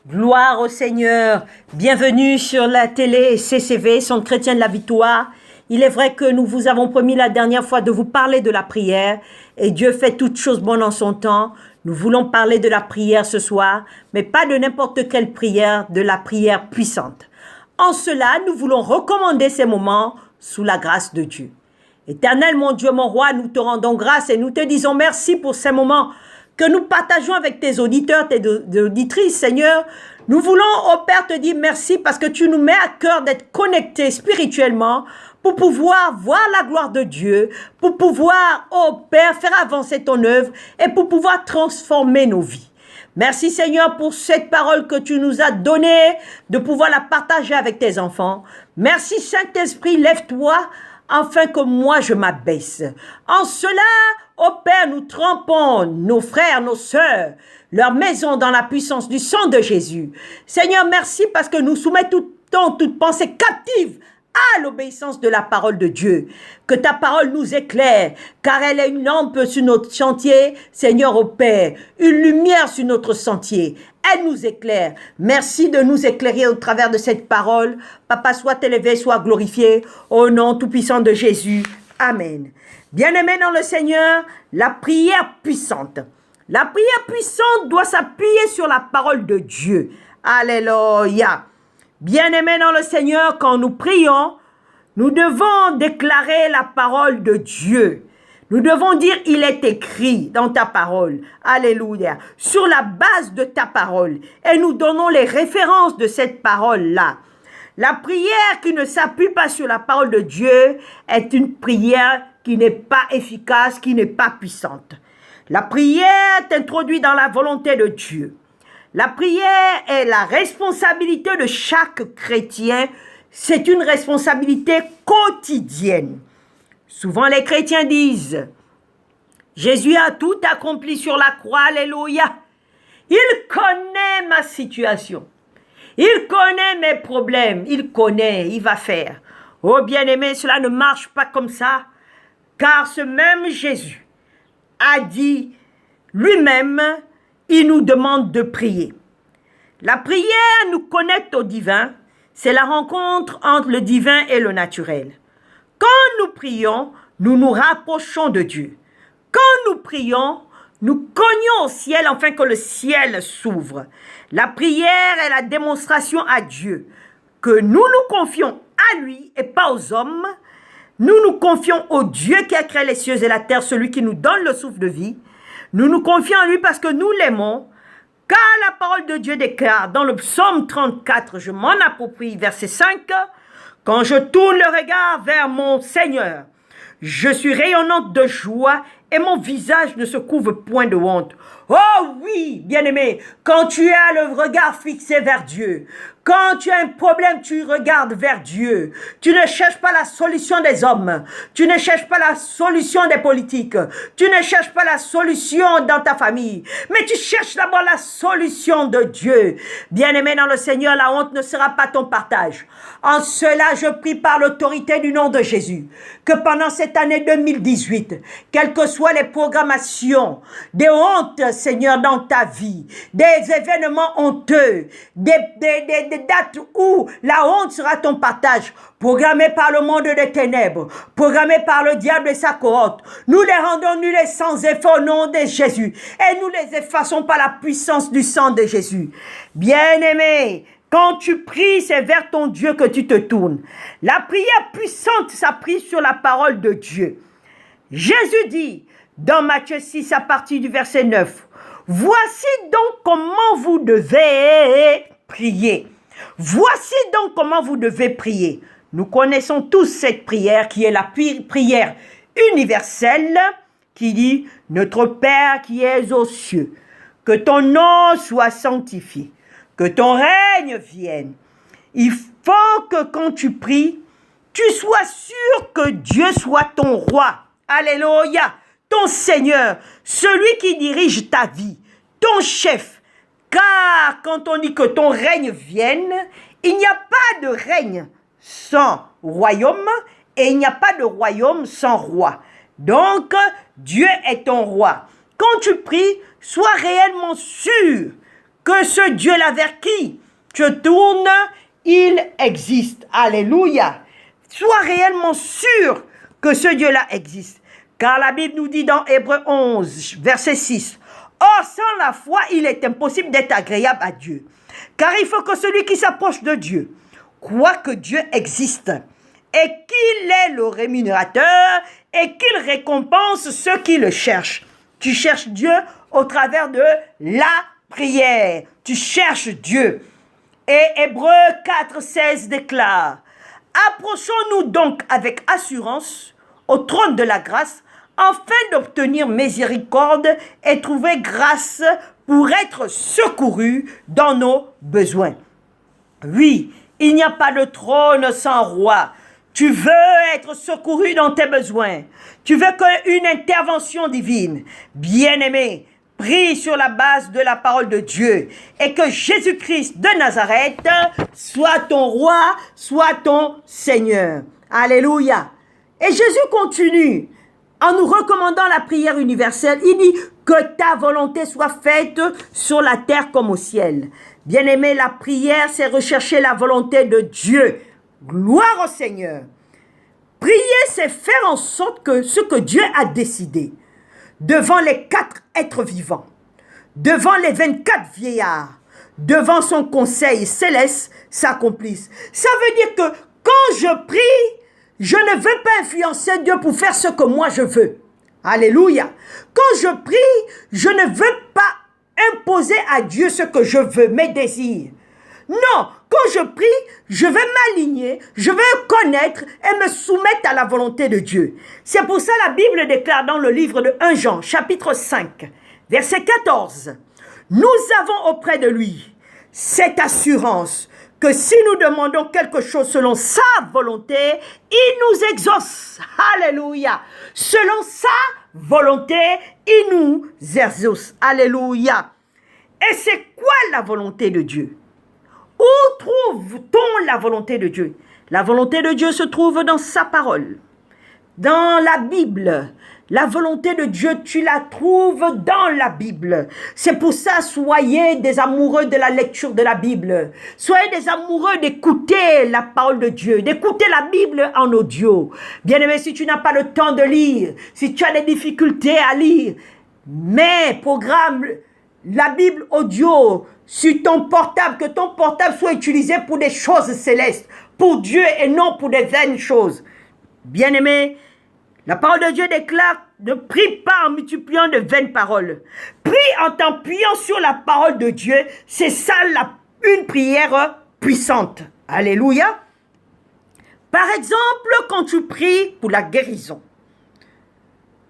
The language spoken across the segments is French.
Gloire au Seigneur. Bienvenue sur la télé CCV, Centre chrétien de la victoire. Il est vrai que nous vous avons promis la dernière fois de vous parler de la prière et Dieu fait toutes choses bonnes en son temps. Nous voulons parler de la prière ce soir, mais pas de n'importe quelle prière, de la prière puissante. En cela, nous voulons recommander ces moments sous la grâce de Dieu. Éternel, mon Dieu, mon roi, nous te rendons grâce et nous te disons merci pour ces moments que nous partageons avec tes auditeurs, tes auditrices, Seigneur. Nous voulons, ô Père, te dire merci parce que tu nous mets à cœur d'être connectés spirituellement pour pouvoir voir la gloire de Dieu, pour pouvoir, ô Père, faire avancer ton œuvre et pour pouvoir transformer nos vies. Merci Seigneur pour cette parole que tu nous as donnée, de pouvoir la partager avec tes enfants. Merci Saint-Esprit, lève-toi, afin que moi je m'abaisse. En cela, ô Père, nous trempons nos frères, nos sœurs, leur maison dans la puissance du sang de Jésus. Seigneur, merci parce que nous soumettons toute pensée captive à l'obéissance de la parole de Dieu. Que ta parole nous éclaire, car elle est une lampe sur notre chantier, Seigneur, ô Père, une lumière sur notre sentier. Elle nous éclaire. Merci de nous éclairer au travers de cette parole. Papa, sois élevé, sois glorifié. Au nom tout-puissant de Jésus. Amen. Bien-aimés dans le Seigneur, la prière puissante. La prière puissante doit s'appuyer sur la parole de Dieu. Alléluia. Bien-aimés dans le Seigneur, quand nous prions, nous devons déclarer la parole de Dieu. Nous devons dire, il est écrit dans ta parole. Alléluia. Sur la base de ta parole. Et nous donnons les références de cette parole-là. La prière qui ne s'appuie pas sur la parole de Dieu est une prière qui n'est pas efficace, qui n'est pas puissante. La prière t'introduit dans la volonté de Dieu. La prière est la responsabilité de chaque chrétien. C'est une responsabilité quotidienne. Souvent les chrétiens disent, Jésus a tout accompli sur la croix, alléluia. Il connaît ma situation. Il connaît mes problèmes. Il connaît, il va faire. Oh bien-aimé, cela ne marche pas comme ça. Car ce même Jésus a dit lui-même, il nous demande de prier. La prière nous connecte au divin. C'est la rencontre entre le divin et le naturel. Quand nous prions, nous nous rapprochons de Dieu. Quand nous prions, nous cognons au ciel afin que le ciel s'ouvre. La prière est la démonstration à Dieu que nous nous confions à lui et pas aux hommes. Nous nous confions au Dieu qui a créé les cieux et la terre, celui qui nous donne le souffle de vie. Nous nous confions en lui parce que nous l'aimons. Car la parole de Dieu déclare dans le psaume 34, je m'en approprie, verset 5, « Quand je tourne le regard vers mon Seigneur, je suis rayonnante de joie et mon visage ne se couvre point de honte. » Oh oui, bien-aimé, quand tu as le regard fixé vers Dieu, quand tu as un problème, tu regardes vers Dieu. Tu ne cherches pas la solution des hommes. Tu ne cherches pas la solution des politiques. Tu ne cherches pas la solution dans ta famille. Mais tu cherches d'abord la solution de Dieu. Bien-aimé dans le Seigneur, la honte ne sera pas ton partage. En cela, je prie par l'autorité du nom de Jésus, que pendant cette année 2018, quelles que soient les programmations, des hontes, Seigneur, dans ta vie, des événements honteux, des dates où la honte sera ton partage, programmé par le monde des ténèbres, programmé par le diable et sa cohorte. Nous les rendons nuls et sans effet au nom de Jésus, et nous les effaçons par la puissance du sang de Jésus. Bien-aimé, quand tu pries, c'est vers ton Dieu que tu te tournes. La prière puissante s'appuie sur la parole de Dieu. Jésus dit, dans Matthieu 6, à partir du verset 9, « Voici donc comment vous devez prier. » Voici donc comment vous devez prier. Nous connaissons tous cette prière qui est la prière universelle qui dit « Notre Père qui es aux cieux, que ton nom soit sanctifié, que ton règne vienne. » Il faut que quand tu pries, tu sois sûr que Dieu soit ton roi. Alléluia. Ton Seigneur, celui qui dirige ta vie, ton chef. Car quand on dit que ton règne vienne, il n'y a pas de règne sans royaume et il n'y a pas de royaume sans roi. Donc, Dieu est ton roi. Quand tu pries, sois réellement sûr que ce Dieu-là vers qui tu tournes, il existe. Alléluia. Sois réellement sûr que ce Dieu-là existe. Car la Bible nous dit dans Hébreux 11, verset 6, « Or, sans la foi, il est impossible d'être agréable à Dieu. Car il faut que celui qui s'approche de Dieu croit que Dieu existe et qu'il est le rémunérateur et qu'il récompense ceux qui le cherchent. » Tu cherches Dieu au travers de la prière. Tu cherches Dieu. Et Hébreux 4, 16 déclare, « Approchons-nous donc avec assurance au trône de la grâce, afin d'obtenir miséricorde et trouver grâce pour être secourus dans nos besoins. » Oui, il n'y a pas de trône sans roi. Tu veux être secouru dans tes besoins. Tu veux une intervention divine. Bien-aimé, prie sur la base de la parole de Dieu et que Jésus-Christ de Nazareth soit ton roi, soit ton Seigneur. Alléluia. Et Jésus continue en nous recommandant la prière universelle. Il dit que ta volonté soit faite sur la terre comme au ciel. Bien-aimé, la prière, c'est rechercher la volonté de Dieu. Gloire au Seigneur. Prier, c'est faire en sorte que ce que Dieu a décidé devant les 4 êtres vivants, devant les 24 vieillards, devant son conseil céleste, s'accomplisse. Ça veut dire que quand je prie, je ne veux pas influencer Dieu pour faire ce que moi je veux. Alléluia. Quand je prie, je ne veux pas imposer à Dieu ce que je veux, mes désirs. Non, quand je prie, je vais m'aligner, je vais connaître et me soumettre à la volonté de Dieu. C'est pour ça la Bible déclare dans le livre de 1 Jean, chapitre 5, verset 14. Nous avons auprès de lui cette assurance que si nous demandons quelque chose selon sa volonté, il nous exauce. Alléluia. Selon sa volonté, il nous exauce. Alléluia. Et c'est quoi la volonté de Dieu? Où trouve-t-on la volonté de Dieu? La volonté de Dieu se trouve dans sa parole, dans la Bible. La volonté de Dieu, tu la trouves dans la Bible. C'est pour ça, soyez des amoureux de la lecture de la Bible. Soyez des amoureux d'écouter la parole de Dieu, d'écouter la Bible en audio. Bien-aimé, si tu n'as pas le temps de lire, si tu as des difficultés à lire, mais programme la Bible audio sur ton portable, que ton portable soit utilisé pour des choses célestes, pour Dieu et non pour des vaines choses. Bien-aimé, la parole de Dieu déclare, ne prie pas en multipliant de vaines paroles. Prie en t'appuyant sur la parole de Dieu. C'est ça une prière puissante. Alléluia. Par exemple, quand tu pries pour la guérison,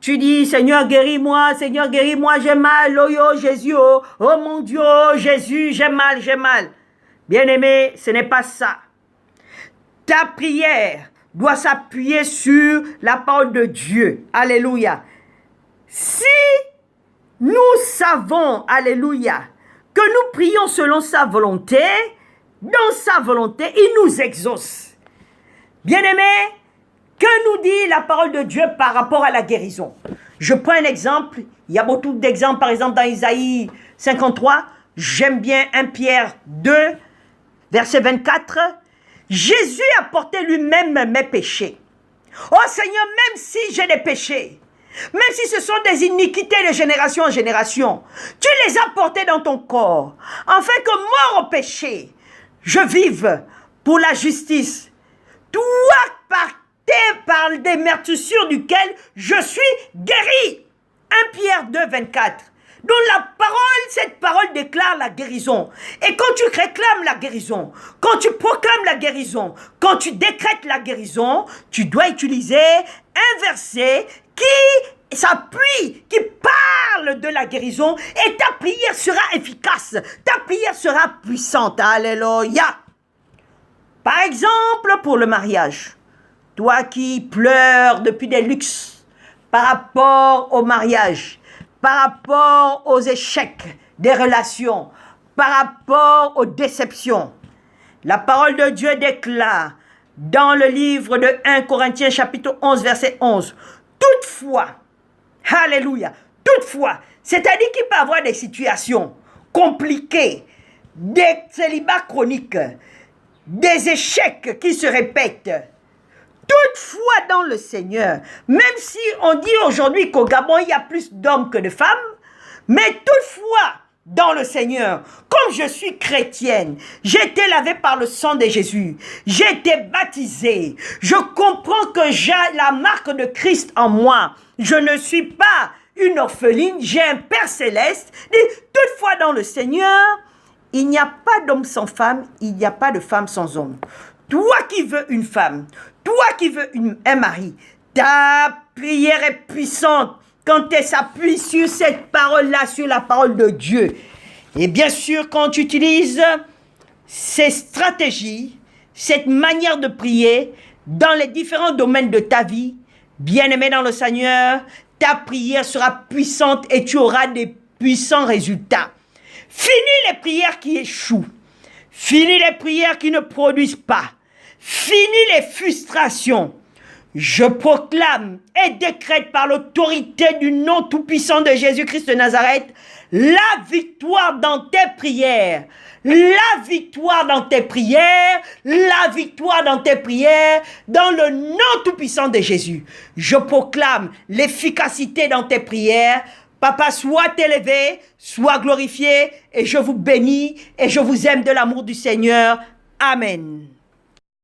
tu dis, Seigneur, guéris-moi, j'ai mal, oh yo, Jésus, oh mon Dieu, oh Jésus, j'ai mal. Bien-aimé, ce n'est pas ça. Ta prière doit s'appuyer sur la parole de Dieu. Alléluia. Si nous savons, alléluia, que nous prions selon sa volonté, dans sa volonté, il nous exauce. Bien-aimé, que nous dit la parole de Dieu par rapport à la guérison? Je prends un exemple. Il y a beaucoup d'exemples, par exemple dans Isaïe 53. J'aime bien 1 Pierre 2, verset 24. Jésus a porté lui-même mes péchés. Oh Seigneur, même si j'ai des péchés, même si ce sont des iniquités de génération en génération, tu les as portés dans ton corps, afin que mort au péché, je vive pour la justice. Toi, par des meurtrissures duquel je suis guéri. 1 Pierre 2, 24. Donc cette parole déclare la guérison. Et quand tu réclames la guérison, quand tu proclames la guérison, quand tu décrètes la guérison, tu dois utiliser un verset qui s'appuie, qui parle de la guérison, et ta prière sera efficace, ta prière sera puissante. Alléluia. Par exemple, pour le mariage, toi qui pleures depuis des luxes par rapport au mariage, par rapport aux échecs des relations, par rapport aux déceptions, la parole de Dieu déclare dans le livre de 1 Corinthiens chapitre 11 verset 11, toutefois, alléluia, toutefois, c'est-à-dire qu'il peut y avoir des situations compliqués, des célibats chroniques, des échecs qui se répètent. Toutefois dans le Seigneur, même si on dit aujourd'hui qu'au Gabon, il y a plus d'hommes que de femmes, mais toutefois dans le Seigneur, comme je suis chrétienne, j'ai été lavée par le sang de Jésus, j'ai été baptisée, je comprends que j'ai la marque de Christ en moi, je ne suis pas une orpheline, j'ai un Père céleste. Toutefois dans le Seigneur, il n'y a pas d'homme sans femme, il n'y a pas de femme sans homme. Toi qui veux une femme, toi qui veux un mari, ta prière est puissante quand elle s'appuie sur cette parole-là, sur la parole de Dieu. Et bien sûr, quand tu utilises ces stratégies, cette manière de prier dans les différents domaines de ta vie, bien-aimé dans le Seigneur, ta prière sera puissante et tu auras des puissants résultats. Finis les prières qui échouent. Finis les prières qui ne produisent pas. Finis les frustrations. Je proclame et décrète par l'autorité du nom tout-puissant de Jésus-Christ de Nazareth la victoire dans tes prières. La victoire dans tes prières. La victoire dans tes prières. Dans le nom tout-puissant de Jésus. Je proclame l'efficacité dans tes prières. Papa, sois élevé, sois glorifié et je vous bénis et je vous aime de l'amour du Seigneur. Amen.